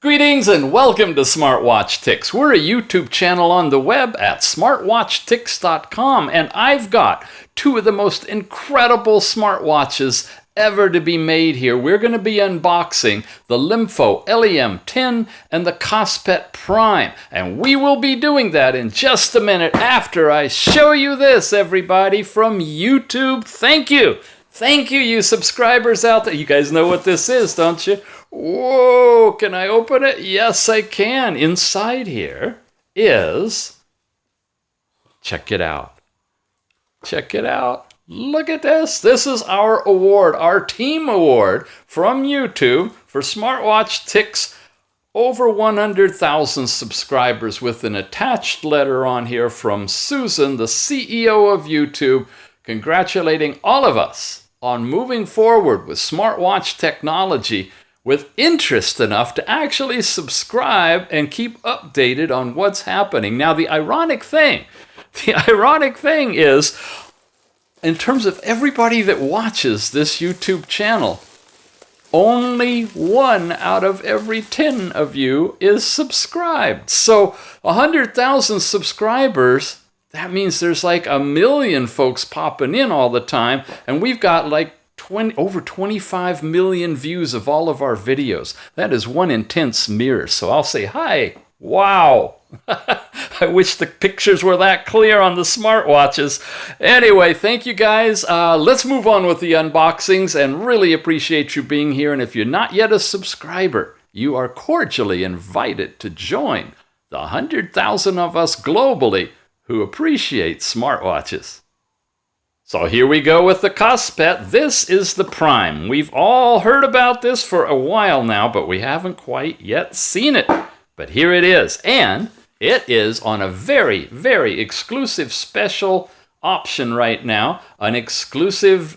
Greetings and welcome to Smartwatch Ticks. We're a YouTube channel on the web at smartwatchticks.com, and I've got two of the most incredible smartwatches ever to be made here. We're going to be unboxing the Limpho LEM10 and the Kospet PRIME, and we will be doing that in just a minute after I show you this, everybody, from YouTube. Thank you. Thank you, you subscribers out there. You guys know what this is, don't you? Whoa, can I open it? Yes, I can. Inside here is, check it out. Check it out. Look at this. This is our award, our team award from YouTube for Smartwatch Ticks. Over 100,000 subscribers with an attached letter on here from Susan, the CEO of YouTube, congratulating all of us on moving forward with smartwatch technology with interest enough to actually subscribe and keep updated on what's happening. Now, the ironic thing is, in terms of everybody that watches this YouTube channel, only 1 out of every 10 of you is subscribed. So 100,000 subscribers, that means there's like 1 million folks popping in all the time, and we've got like over 25 million views of all of our videos. That is one intense mirror. So I'll say hi. Wow. I wish the pictures were that clear on the smartwatches. Anyway, thank you guys. Let's move on with the unboxings, and really appreciate you being here. And if you're not yet a subscriber, you are cordially invited to join the 100,000 of us globally who appreciate smartwatches. So here we go with the Kospet. This is the Prime. We've all heard about this for a while now, but we haven't quite yet seen it. But here it is, and it is on a very, very exclusive special option right now, an exclusive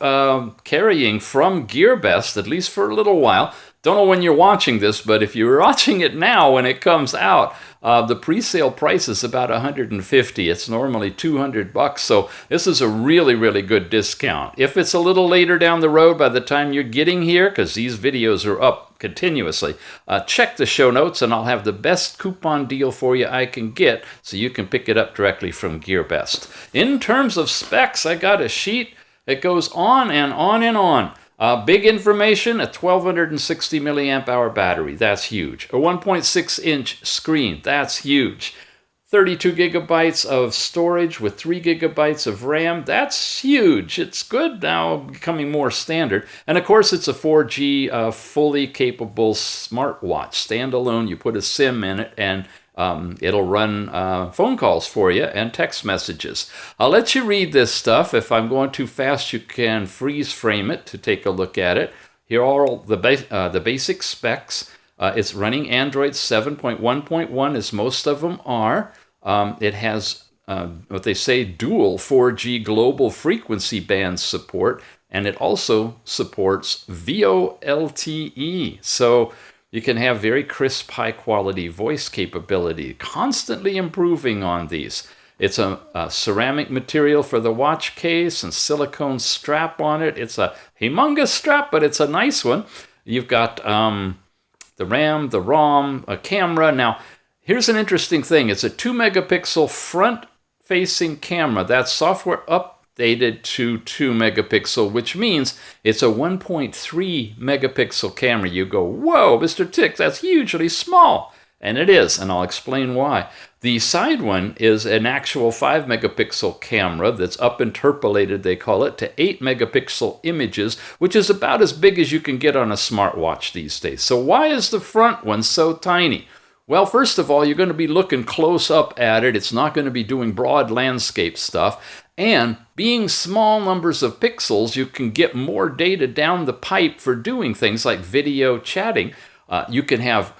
carrying from GearBest, at least for a little while. Don't know when you're watching this, but if you're watching it now when it comes out, the pre-sale price is about $150. It's normally $200, so this is a really, really good discount. If it's a little later down the road by the time you're getting here, because these videos are up continuously, check the show notes and I'll have the best coupon deal for you I can get so you can pick it up directly from GearBest. In terms of specs, I got a sheet that goes on and on and on. Big information, a 1260 milliamp hour battery, that's huge. A 1.6-inch screen, that's huge. 32 gigabytes of storage with 3 gigabytes of RAM, that's huge. It's good now, becoming more standard. And of course, it's a 4G fully capable smartwatch. Standalone, you put a SIM in it and it'll run phone calls for you and text messages. I'll let you read this stuff. If I'm going too fast, you can freeze frame it to take a look at it. Here are all the basic specs. It's running Android 7.1.1, as most of them are. It has what they say dual 4G global frequency band support, and it also supports VoLTE. So you can have very crisp, high-quality voice capability, constantly improving on these. It's a ceramic material for the watch case and silicone strap on it. It's a humongous strap, but it's a nice one. You've got the RAM, the ROM, a camera. Now, here's an interesting thing. It's a 2-megapixel front-facing camera. That's software updated to 2 megapixel, which means it's a 1.3 megapixel camera. You go, whoa, Mr. Tick, that's hugely small. And it is, and I'll explain why. The side one is an actual 5 megapixel camera that's up interpolated, they call it, to 8 megapixel images, which is about as big as you can get on a smartwatch these days. So why is the front one so tiny? Well, first of all, you're going to be looking close up at it. It's not going to be doing broad landscape stuff. And being small numbers of pixels, you can get more data down the pipe for doing things like video chatting. You can have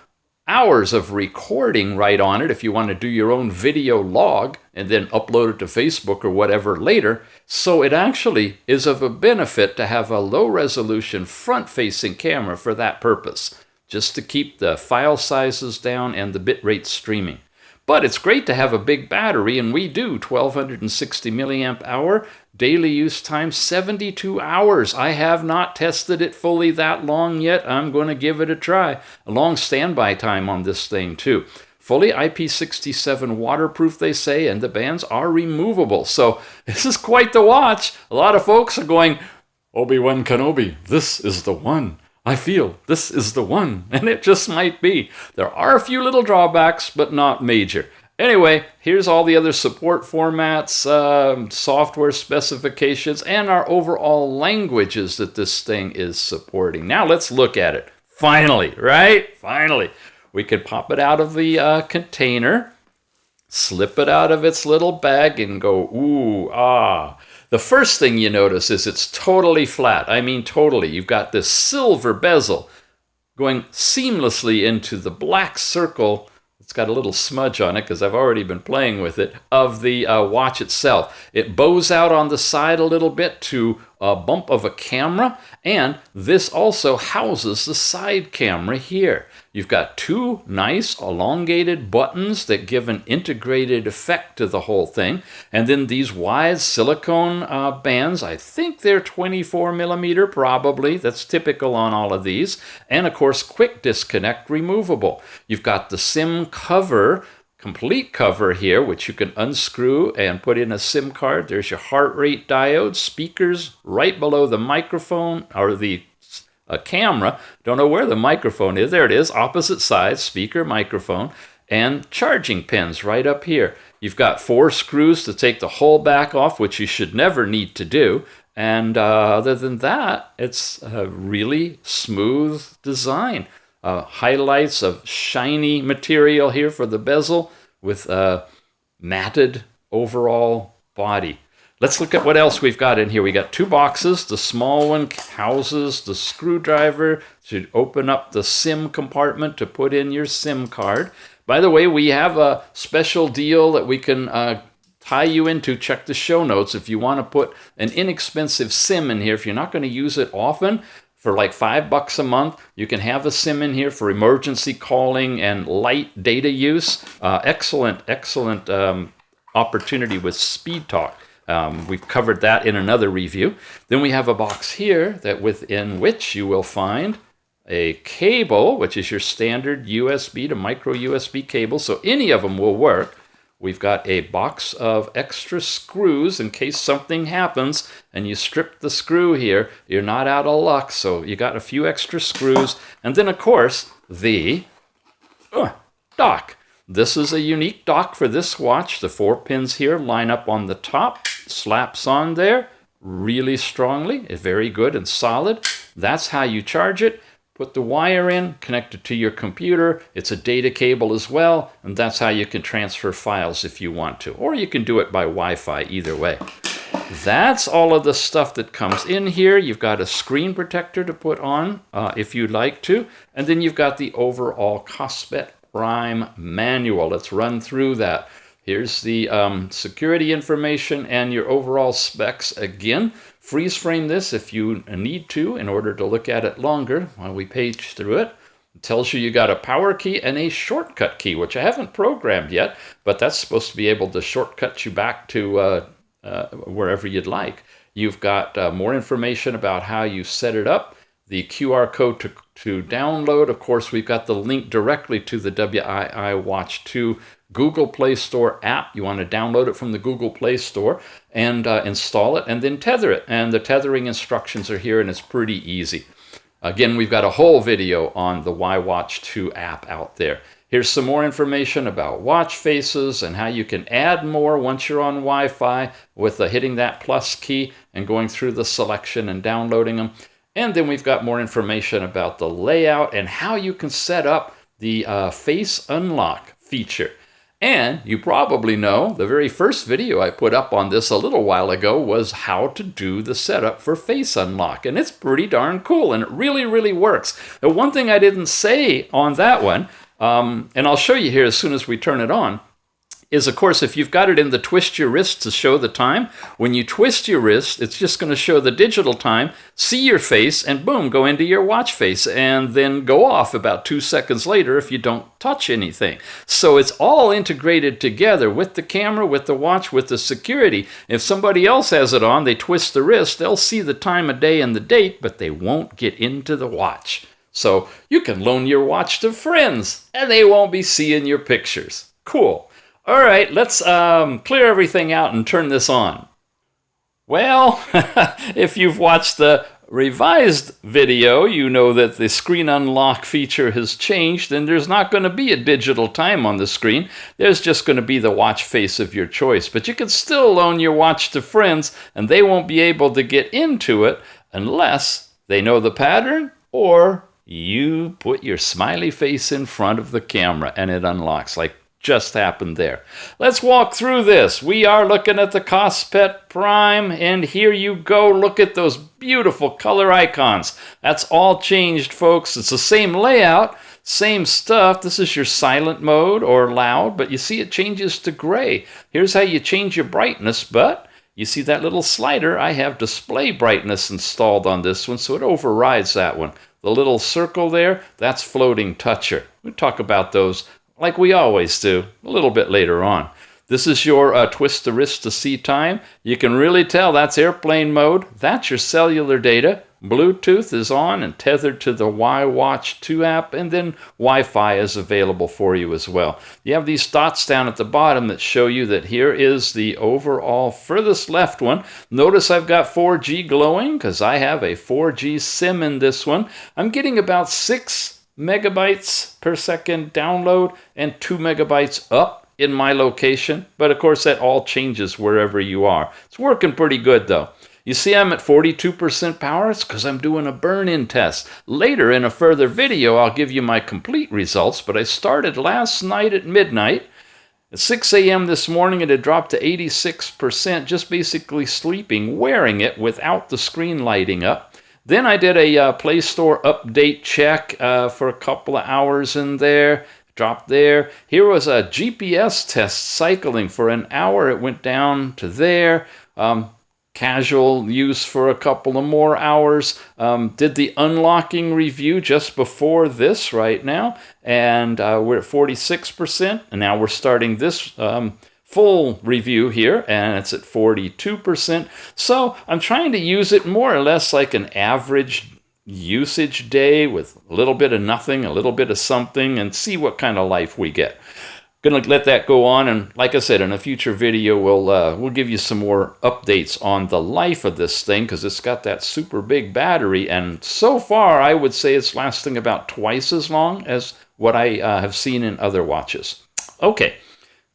hours of recording right on it if you want to do your own video log and then upload it to Facebook or whatever later. So it actually is of a benefit to have a low-resolution front-facing camera for that purpose, just to keep the file sizes down and the bitrate streaming. But it's great to have a big battery, and we do 1260 milliamp hour, daily use time 72 hours. I have not tested it fully that long yet. I'm going to give it a try. A long standby time on this thing too. Fully IP67 waterproof, they say, and the bands are removable. So this is quite the watch. A lot of folks are going, Obi-Wan Kenobi, this is the one. I feel this is the one, and it just might be. There are a few little drawbacks, but not major. Anyway, here's all the other support formats, software specifications, and our overall languages that this thing is supporting. Now let's look at it. Finally, right? Finally. We can pop it out of the container, slip it out of its little bag, and go, ooh, ah. The first thing you notice is it's totally flat. I mean totally. You've got this silver bezel going seamlessly into the black circle. It's got a little smudge on it because I've already been playing with it, of the watch itself. It bows out on the side a little bit to a bump of a camera, and this also houses the side camera here. You've got two nice elongated buttons that give an integrated effect to the whole thing. And then these wide silicone bands, I think they're 24 millimeter probably. That's typical on all of these. And of course, quick disconnect removable. You've got the SIM cover, complete cover here, which you can unscrew and put in a SIM card. There's your heart rate diode, speakers right below the microphone or the camera. Don't know where the microphone is. There it is, opposite side, speaker, microphone, and charging pins right up here. You've got 4 screws to take the whole back off, which you should never need to do. And other than that, it's a really smooth design. Highlights of shiny material here for the bezel with a matted overall body. Let's look at what else we've got in here. We got 2 boxes. The small one houses the screwdriver to open up the SIM compartment to put in your SIM card. By the way, we have a special deal that we can tie you into. Check the show notes if you want to put an inexpensive SIM in here. If you're not going to use it often, for like $5 a month, you can have a SIM in here for emergency calling and light data use. Excellent opportunity with Speed Talk. We've covered that in another review. Then we have a box here that within which you will find a cable, which is your standard USB to micro USB cable, so any of them will work. We've got a box of extra screws in case something happens and you strip the screw here, you're not out of luck, so you got a few extra screws. And then, of course, the dock. This is a unique dock for this watch. The 4 pins here line up on the top, slaps on there really strongly. It's very good and solid. That's how you charge it. Put the wire in, connect it to your computer. It's a data cable as well, and that's how you can transfer files if you want to. Or you can do it by Wi-Fi, either way. That's all of the stuff that comes in here. You've got a screen protector to put on if you'd like to. And then you've got the overall Kospet PRIME manual. Let's run through that. Here's the security information and your overall specs again. Freeze frame this if you need to in order to look at it longer while we page through it. It tells you got a power key and a shortcut key, which I haven't programmed yet, but that's supposed to be able to shortcut you back to wherever you'd like. You've got more information about how you set it up, the QR code to download. Of course, we've got the link directly to the WII Watch 2 Google Play Store app. You want to download it from the Google Play Store and install it and then tether it. And the tethering instructions are here and it's pretty easy. Again, we've got a whole video on the Watch 2 app out there. Here's some more information about watch faces and how you can add more once you're on Wi-Fi with hitting that plus key and going through the selection and downloading them. And then we've got more information about the layout and how you can set up the face unlock feature. And you probably know the very first video I put up on this a little while ago was how to do the setup for face unlock. And it's pretty darn cool and it really, really works. The one thing I didn't say on that one, and I'll show you here as soon as we turn it on, is, of course, if you've got it in the twist your wrist to show the time, when you twist your wrist, it's just going to show the digital time, see your face, and boom, go into your watch face, and then go off about 2 seconds later if you don't touch anything. So it's all integrated together with the camera, with the watch, with the security. If somebody else has it on, they twist the wrist, they'll see the time of day and the date, but they won't get into the watch. So you can loan your watch to friends, and they won't be seeing your pictures. Cool. All right, let's clear everything out and turn this on. Well, if you've watched the revised video, you know that the screen unlock feature has changed, and there's not going to be a digital time on the screen. There's just going to be the watch face of your choice. But you can still loan your watch to friends, and they won't be able to get into it unless they know the pattern or you put your smiley face in front of the camera and it unlocks, like just happened there. Let's walk through this. We are looking at the Kospet PRIME, and here you go. Look at those beautiful color icons. That's all changed, folks. It's the same layout, same stuff. This is your silent mode or loud, but you see it changes to gray. Here's how you change your brightness, but you see that little slider? I have display brightness installed on this one, so it overrides that one. The little circle there, that's floating toucher. We'll talk about those like we always do, a little bit later on. This is your twist the wrist to see time. You can really tell that's airplane mode. That's your cellular data. Bluetooth is on and tethered to the WearOS 2 app, and then Wi-Fi is available for you as well. You have these dots down at the bottom that show you that here is the overall furthest left one. Notice I've got 4G glowing because I have a 4G SIM in this one. I'm getting about 6 megabytes per second download and 2 megabytes up in my location, but of course that all changes wherever you are. It's working pretty good though. You see I'm at 42% power. It's because I'm doing a burn-in test. Later in a further video I'll give you my complete results, but I started last night at midnight. At 6 a.m. this morning it had dropped to 86%, just basically sleeping, wearing it without the screen lighting up. Then I did a Play Store update check for a couple of hours in there, dropped there. Here was a GPS test cycling for an hour. It went down to there. Casual use for a couple of more hours. Did the unlocking review just before this right now, and we're at 46%, and now we're starting this full review here, and it's at 42%. So I'm trying to use it more or less like an average usage day with a little bit of nothing, a little bit of something, and see what kind of life we get. Gonna let that go on, and like I said, in a future video we'll give you some more updates on the life of this thing, because it's got that super big battery, and so far I would say it's lasting about twice as long as what I have seen in other watches. Okay.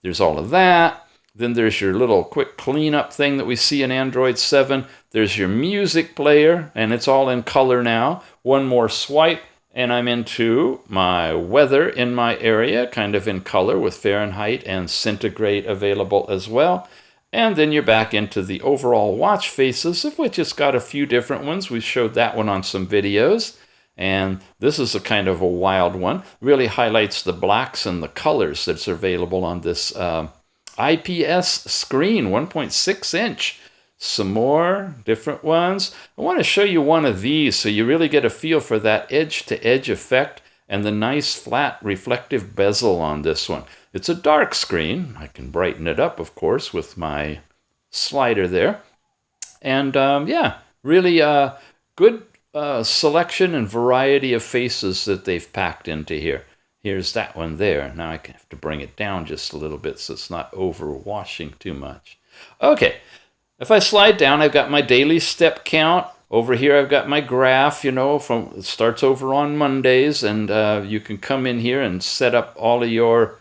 There's all of that. Then there's your little quick cleanup thing that we see in Android 7. There's your music player, and it's all in color now. One more swipe, and I'm into my weather in my area, kind of in color with Fahrenheit and centigrade available as well. And then you're back into the overall watch faces, of which it's got a few different ones. We showed that one on some videos. And this is a kind of a wild one. Really highlights the blacks and the colors that's available on this IPS screen, 1.6 inch. Some more different ones. I want to show you one of these so you really get a feel for that edge-to-edge effect and the nice flat reflective bezel on this one. It's a dark screen. I can brighten it up, of course, with my slider there. And yeah, really good selection and variety of faces that they've packed into here. Here's that one there. Now I have to bring it down just a little bit so it's not overwashing too much. Okay, if I slide down, I've got my daily step count. Over here I've got my graph, you know, it starts over on Mondays, and you can come in here and set up all of your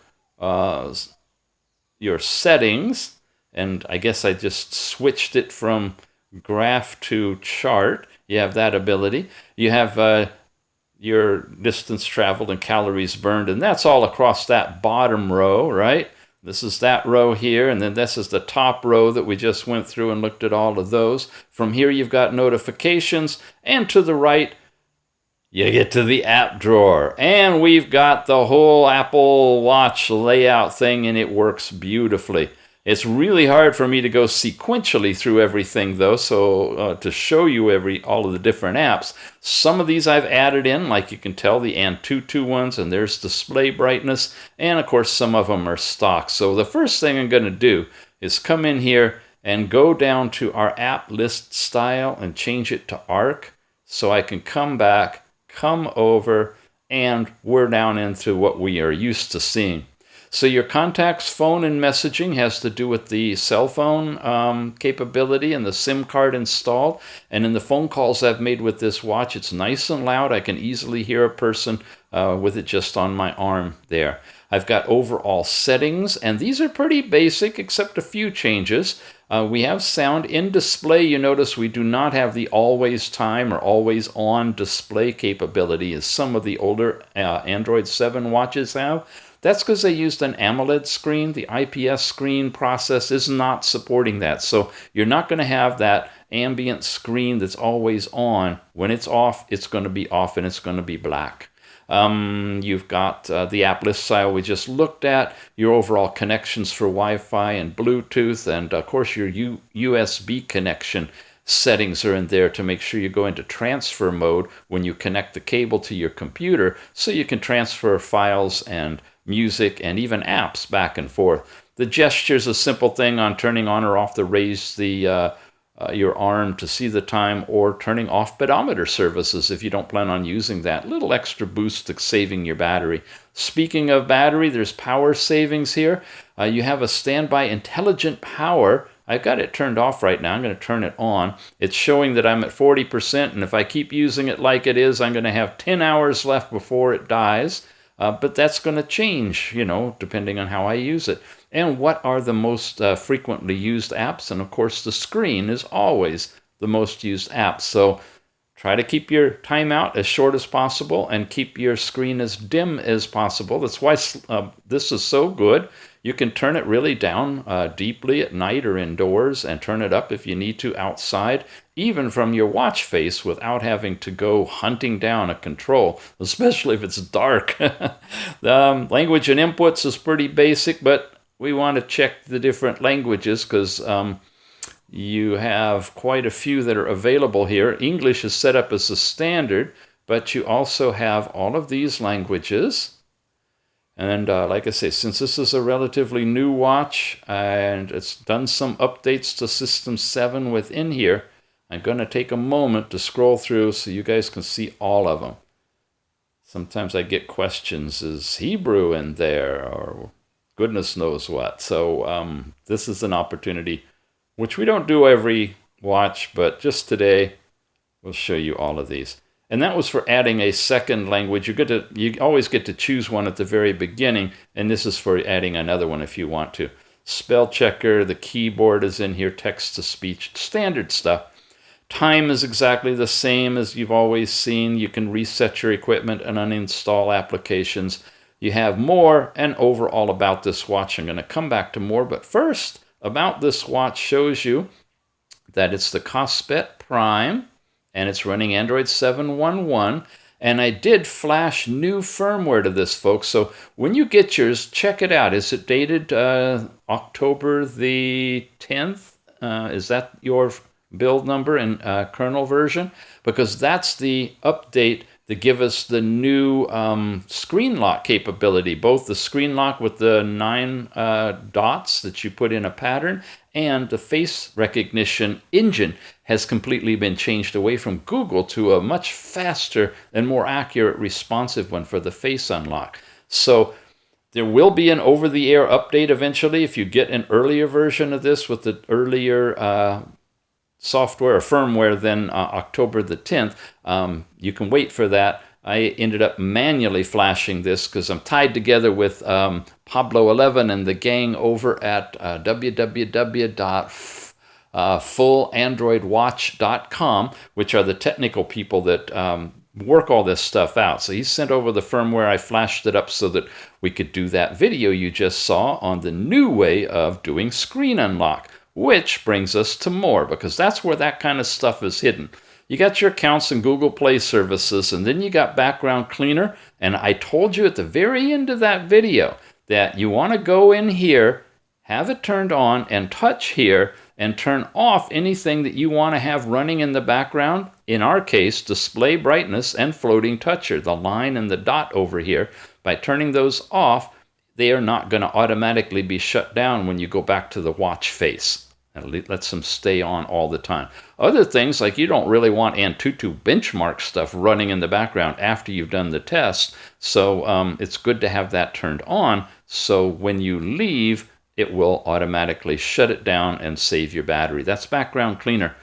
settings. And I guess I just switched it from graph to chart. You have that ability. You have your distance traveled and calories burned, and that's all across that bottom row, right? This is that row here, and then this is the top row that we just went through and looked at all of those. From here you've got notifications, and to the right you get to the app drawer, and we've got the whole Apple Watch layout thing, and it works beautifully. It's really hard for me to go sequentially through everything, though, so to show you all of the different apps. Some of these I've added in, like you can tell, the Antutu ones, and there's display brightness, and of course some of them are stock. So the first thing I'm going to do is come in here and go down to our app list style and change it to ARC, so I can come back, come over, and we're down into what we are used to seeing. So your contacts, phone, and messaging has to do with the cell phone capability and the SIM card installed. And in the phone calls I've made with this watch, it's nice and loud. I can easily hear a person with it just on my arm there. I've got overall settings, and these are pretty basic except a few changes. We have sound in display. You notice we do not have the always time or always on display capability as some of the older Android 7 watches have. That's because they used an AMOLED screen. The IPS screen process is not supporting that. So you're not going to have that ambient screen that's always on. When it's off, it's going to be off and it's going to be black. You've got the app list style we just looked at, your overall connections for Wi-Fi and Bluetooth, and of course your USB connection settings are in there to make sure you go into transfer mode when you connect the cable to your computer so you can transfer files and music and even apps back and forth. The gesture is a simple thing on turning on or off to raise your arm to see the time, or turning off pedometer services if you don't plan on using that. Little extra boost to saving your battery. Speaking of battery, there's power savings here. You have a standby intelligent power. I've got it turned off right now. I'm going to turn it on. It's showing that I'm at 40%, and if I keep using it like it is, I'm going to have 10 hours left before it dies. But that's going to change, depending on how I use it. And what are the most frequently used apps? And of course, the screen is always the most used app. So try to keep your timeout as short as possible and keep your screen as dim as possible. That's why this is so good. You can turn it really down deeply at night or indoors, and turn it up if you need to outside, even from your watch face, without having to go hunting down a control, especially if it's dark. Language and inputs is pretty basic, but we want to check the different languages because you have quite a few that are available here. English is set up as a standard, but you also have all of these languages. And like I say, since this is a relatively new watch and it's done some updates to System 7 within here, I'm going to take a moment to scroll through so you guys can see all of them. Sometimes I get questions, is Hebrew in there, or goodness knows what. So this is an opportunity, which we don't do every watch, but just today we'll show you all of these. And that was for adding a second language. You always get to choose one at the very beginning, and this is for adding another one if you want to. Spell checker, the keyboard is in here, text to speech, standard stuff. Time is exactly the same as you've always seen. You can reset your equipment and uninstall applications. You have more and overall about this watch. I'm going to come back to more, but first, about this watch shows you that it's the Kospet PRIME, and it's running Android 7.1.1, and I did flash new firmware to this, folks. So when you get yours, check it out. Is it dated October the 10th? Is that your build number and kernel version? Because that's the update that give us the new screen lock capability, both the screen lock with the 9 dots that you put in a pattern, and the face recognition engine has completely been changed away from Google to a much faster and more accurate responsive one for the face unlock. So there will be an over-the-air update eventually if you get an earlier version of this with the earlier software or firmware than October the 10th. You can wait for that. I ended up manually flashing this because I'm tied together with Pablo 11 and the gang over at www.fullandroidwatch.com, which are the technical people that work all this stuff out. So he sent over the firmware. I flashed it up so that we could do that video you just saw on the new way of doing screen unlock, which brings us to more, because that's where that kind of stuff is hidden. you got your accounts in Google Play services, and then you got background cleaner. And I told you at the very end of that video that you want to go in here, have it turned on, and touch here and turn off anything that you want to have running in the background. In our case, display brightness and floating toucher, the line and the dot over here. By turning those off, they are not going to automatically be shut down when you go back to the watch face. It lets them stay on all the time. Other things, like you don't really want Antutu benchmark stuff running in the background after you've done the test. So it's good to have that turned on. So when you leave, it will automatically shut it down and save your battery. That's background cleaner.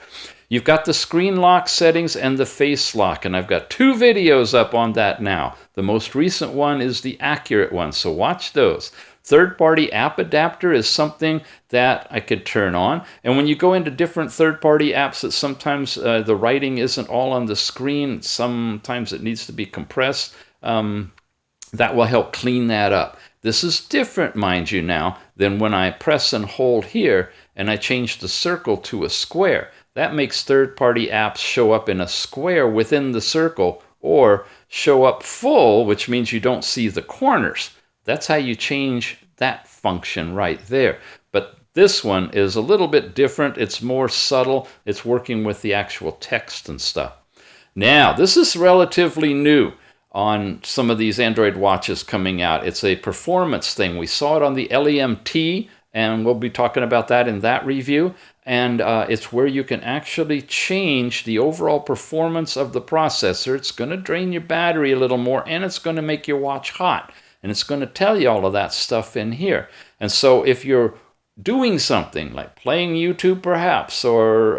You've got the screen lock settings and the face lock, and I've got 2 videos up on that now. The most recent one is the accurate one, so watch those. Third-party app adapter is something that I could turn on. And when you go into different third-party apps, that sometimes the writing isn't all on the screen. Sometimes it needs to be compressed. That will help clean that up. This is different, mind you now, than when I press and hold here and I change the circle to a square. That makes third-party apps show up in a square within the circle or show up full, which means you don't see the corners. That's how you change that function right there. But this one is a little bit different. It's more subtle. It's working with the actual text and stuff. Now, this is relatively new on some of these Android watches coming out. It's a performance thing. We saw it on the LEMT, and we'll be talking about that in that review. And it's where you can actually change the overall performance of the processor. It's going to drain your battery a little more, and it's going to make your watch hot. And it's going to tell you all of that stuff in here. And so if you're doing something like playing YouTube perhaps, or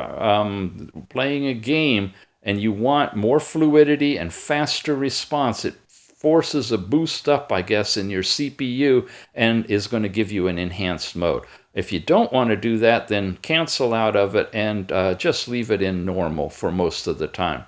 playing a game, and you want more fluidity and faster response, it forces a boost up, I guess, in your CPU and is going to give you an enhanced mode. If you don't want to do that, then cancel out of it and just leave it in normal for most of the time.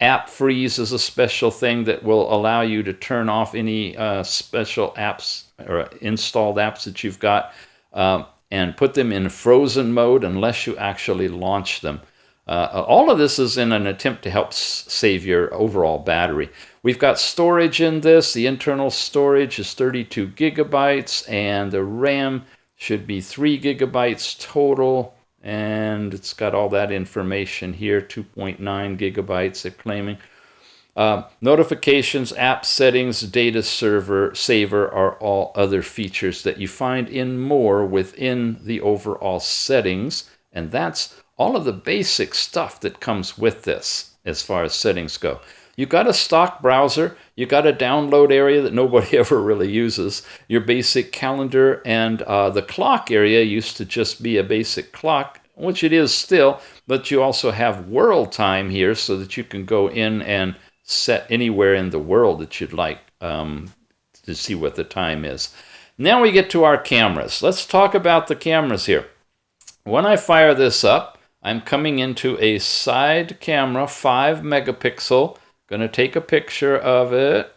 App freeze is a special thing that will allow you to turn off any special apps or installed apps that you've got and put them in frozen mode unless you actually launch them. All of this is in an attempt to help save your overall battery. We've got storage in this. The internal storage is 32 gigabytes and the RAM should be 3 gigabytes total. And it's got all that information here, 2.9 gigabytes they're claiming. Notifications, app settings, data saver are all other features that you find in more within the overall settings. And that's all of the basic stuff that comes with this as far as settings go. You've got a stock browser, you've got a download area that nobody ever really uses, your basic calendar, and the clock area used to just be a basic clock, which it is still, but you also have world time here so that you can go in and set anywhere in the world that you'd like to see what the time is. Now we get to our cameras. Let's talk about the cameras here. When I fire this up, I'm coming into a side camera, 5 megapixel. Going to take a picture of it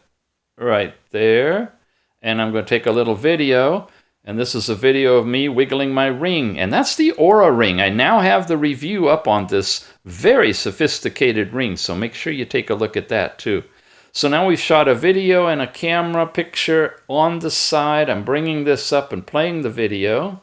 right there. And I'm going to take a little video. And this is a video of me wiggling my ring. And that's the Aura ring. I now have the review up on this very sophisticated ring. So make sure you take a look at that too. So now we've shot a video and a camera picture on the side. I'm bringing this up and playing the video.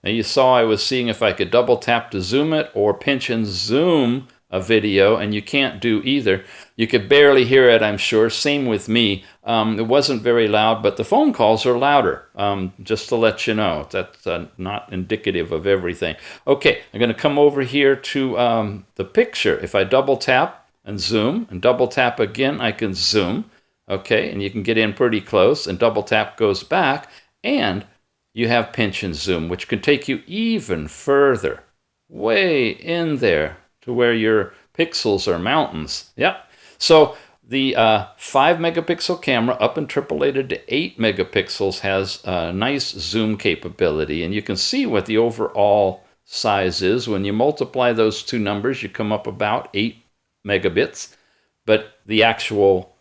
Now you saw I was seeing if I could double tap to zoom it or pinch and zoom a video, and you can't do either. You could barely hear it, I'm sure. Same with me. It wasn't very loud, but the phone calls are louder, just to let you know. That's not indicative of everything. Okay, I'm going to come over here to the picture. If I double tap and zoom, and double tap again, I can zoom. Okay, and you can get in pretty close, and double tap goes back, and you have pinch and zoom, which can take you even further, way in there to where your pixels are mountains. Yep. So the 5 megapixel camera up interpolated to 8 megapixels has a nice zoom capability, and you can see what the overall size is. When you multiply those two numbers, you come up about 8 megabits, but the actual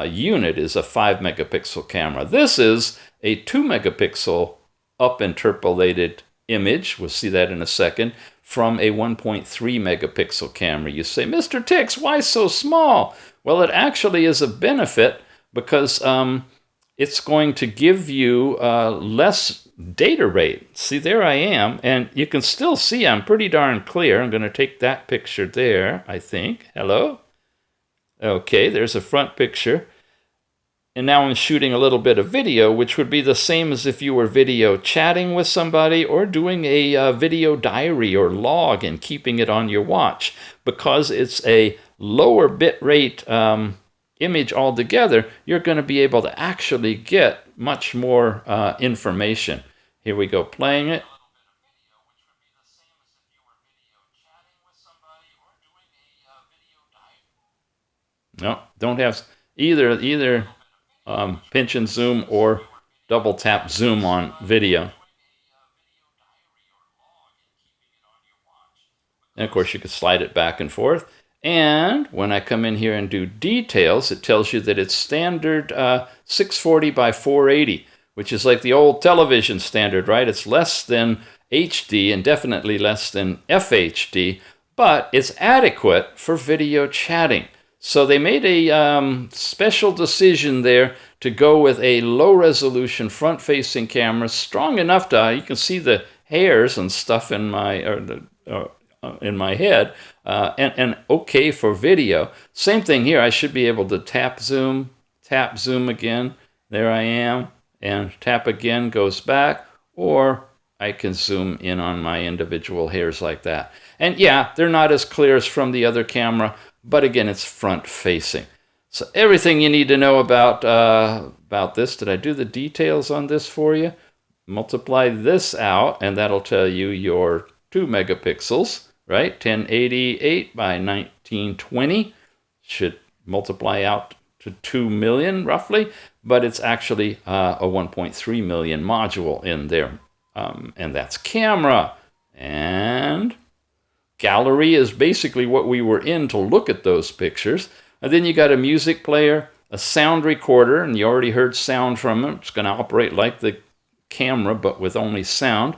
unit is a 5 megapixel camera. This is a 2 megapixel up interpolated image. We'll see that in a second, from a 1.3 megapixel camera. You say, Mr. Tix, why so small? Well, it actually is a benefit because it's going to give you less data rate. See, there I am, and you can still see I'm pretty darn clear. I'm going to take that picture there, I think. Hello? Okay, there's a front picture. And now I'm shooting a little bit of video, which would be the same as if you were video chatting with somebody or doing a video diary or log and keeping it on your watch. Because it's a lower bit rate image altogether, you're going to be able to actually get much more information. Here we go, playing it. No, don't have either pinch and zoom or double tap zoom on video. And of course you could slide it back and forth. And when I come in here and do details, it tells you that it's standard 640 by 480, which is like the old television standard, right? It's less than HD and definitely less than FHD, but it's adequate for video chatting. So they made a special decision there to go with a low-resolution front-facing camera, strong enough to you can see the hairs and stuff in my head, and okay for video. Same thing here. I should be able to tap zoom again. There I am, and tap again goes back, or I can zoom in on my individual hairs like that. And yeah, they're not as clear as from the other camera, but again, it's front-facing. So everything you need to know about this. Did I do the details on this for you? Multiply this out, and that'll tell you your 2 megapixels, right? 1088 by 1920 should multiply out to 2 million, roughly, but it's actually a 1.3 million module in there. And that's camera. And gallery is basically what we were in to look at those pictures. And then you got a music player, a sound recorder, and you already heard sound from it. It's going to operate like the camera, but with only sound.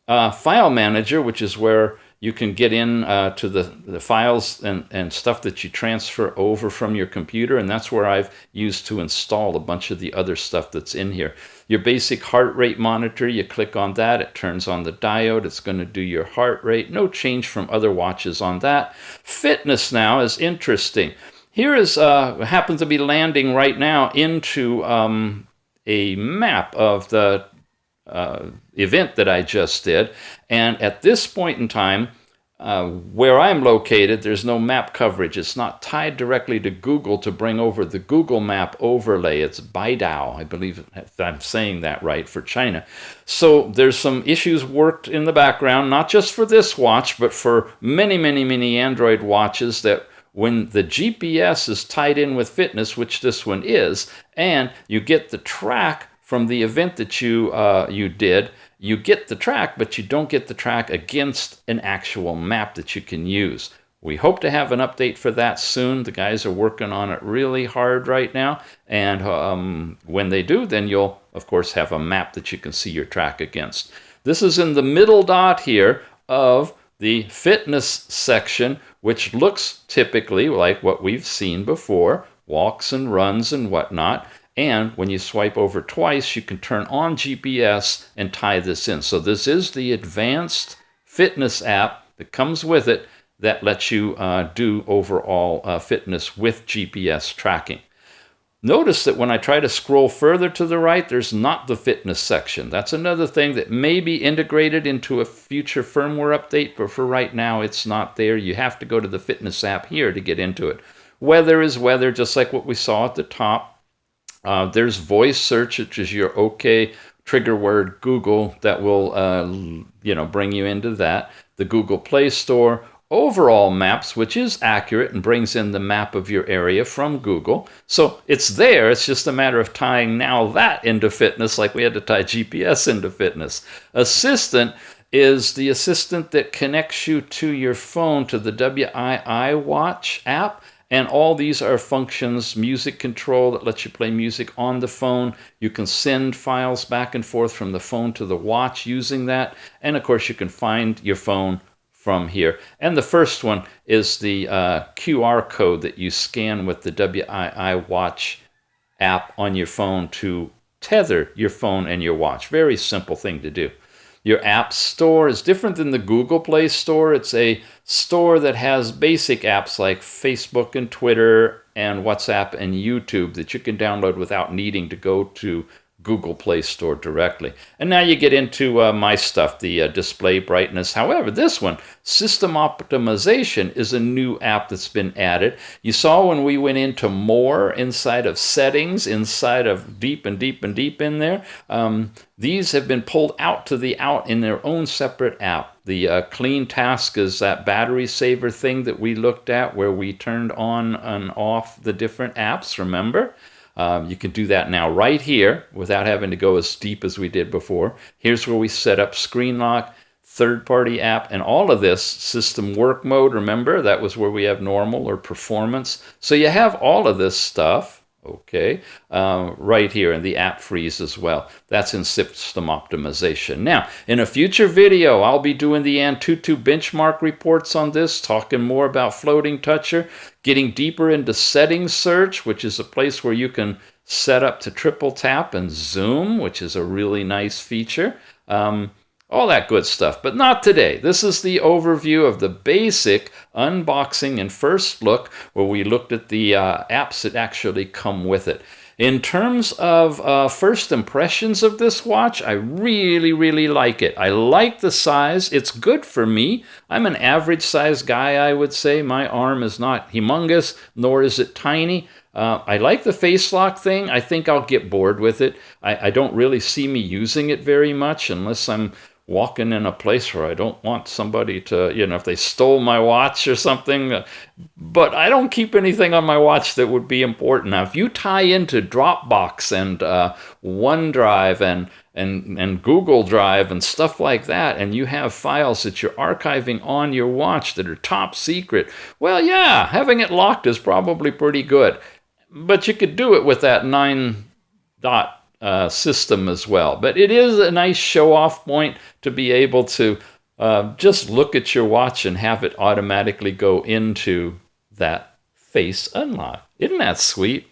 File manager, which is where you can get in to the files and stuff that you transfer over from your computer, and that's where I've used to install a bunch of the other stuff that's in here. Your basic heart rate monitor, you click on that, it turns on the diode, it's going to do your heart rate. No change from other watches on that. Fitness now is interesting. Here is happens to be landing right now into a map of the event that I just did, and at this point in time, where I'm located, there's no map coverage. It's not tied directly to Google to bring over the Google Map overlay. It's Baidao, I believe if I'm saying that right, for China. So there's some issues worked in the background, not just for this watch, but for many, many, many Android watches, that when the GPS is tied in with fitness, which this one is, and you get the track from the event that you did, you get the track, but you don't get the track against an actual map that you can use. We hope to have an update for that soon. The guys are working on it really hard right now, and when they do, then you'll, of course, have a map that you can see your track against. This is in the middle dot here of the fitness section, which looks typically like what we've seen before, walks and runs and whatnot. And when you swipe over twice, you can turn on GPS and tie this in. So this is the advanced fitness app that comes with it that lets you do overall fitness with GPS tracking. Notice that when I try to scroll further to the right, there's not the fitness section. That's another thing that may be integrated into a future firmware update, but for right now, it's not there. You have to go to the fitness app here to get into it. Weather is weather, just like what we saw at the top. There's voice search, which is your OK trigger word Google that will bring you into that. The Google Play Store. Overall maps, which is accurate and brings in the map of your area from Google. So it's there. It's just a matter of tying now that into fitness, like we had to tie GPS into fitness. Assistant is the assistant that connects you to your phone, to the WearOS watch app. And all these are functions, music control that lets you play music on the phone. You can send files back and forth from the phone to the watch using that. And of course, you can find your phone from here. And the first one is the QR code that you scan with the WiiWatch Watch app on your phone to tether your phone and your watch. Very simple thing to do. Your app store is different than the Google Play Store. It's a store that has basic apps like Facebook and Twitter and WhatsApp and YouTube that you can download without needing to go to Google Play Store directly. And now you get into my stuff, the display brightness. However, this one, system optimization, is a new app that's been added. You saw when we went into more inside of settings, inside of deep and deep and deep in there, these have been pulled out to the out in their own separate app. The clean task is that battery saver thing that we looked at where we turned on and off the different apps, remember? You can do that now right here without having to go as deep as we did before. Here's where we set up screen lock, third-party app, and all of this system work mode. Remember, that was where we have normal or performance. So you have all of this stuff, okay, right here in the app freeze as well. That's in system optimization. Now, in a future video, I'll be doing the Antutu benchmark reports on this, talking more about floating toucher, getting deeper into settings search, which is a place where you can set up to triple tap and zoom, which is a really nice feature. All that good stuff, but not today. This is the overview of the basic unboxing and first look where we looked at the apps that actually come with it. In terms of first impressions of this watch, I really, really like it. I like the size. It's good for me. I'm an average size guy, I would say. My arm is not humongous, nor is it tiny. I like the face lock thing. I think I'll get bored with it. I don't really see me using it very much unless I'm walking in a place where I don't want somebody to, if they stole my watch or something. But I don't keep anything on my watch that would be important. Now, if you tie into Dropbox and OneDrive and Google Drive and stuff like that, and you have files that you're archiving on your watch that are top secret, well, yeah, having it locked is probably pretty good. But you could do it with that 9-dot system as well. But it is a nice show-off point to be able to just look at your watch and have it automatically go into that face unlock. Isn't that sweet?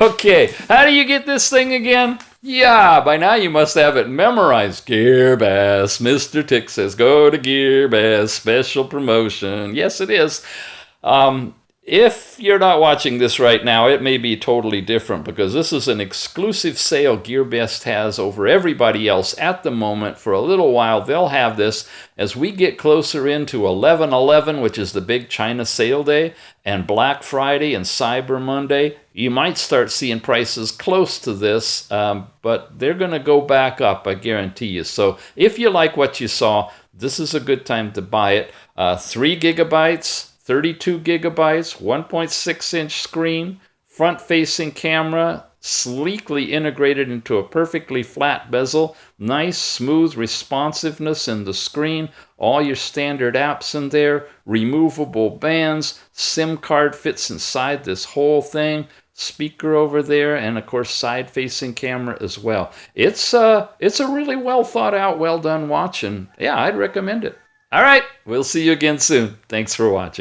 Okay, how do you get this thing again? Yeah, by now you must have it memorized. GearBest. Mr. Tick says, go to GearBest. Special promotion. Yes, it is. If you're not watching this right now, it may be totally different because this is an exclusive sale GearBest has over everybody else at the moment. For a little while, they'll have this as we get closer into 11/11, which is the big China sale day, and Black Friday and Cyber Monday. You might start seeing prices close to this, but they're going to go back up, I guarantee you. So if you like what you saw, this is a good time to buy it. 3 gigabytes. 32 gigabytes, 1.6-inch screen, front-facing camera, sleekly integrated into a perfectly flat bezel, nice, smooth responsiveness in the screen, all your standard apps in there, removable bands, SIM card fits inside this whole thing, speaker over there, and of course side-facing camera as well. It's a really well thought out, well done watch, and yeah, I'd recommend it. All right, we'll see you again soon. Thanks for watching.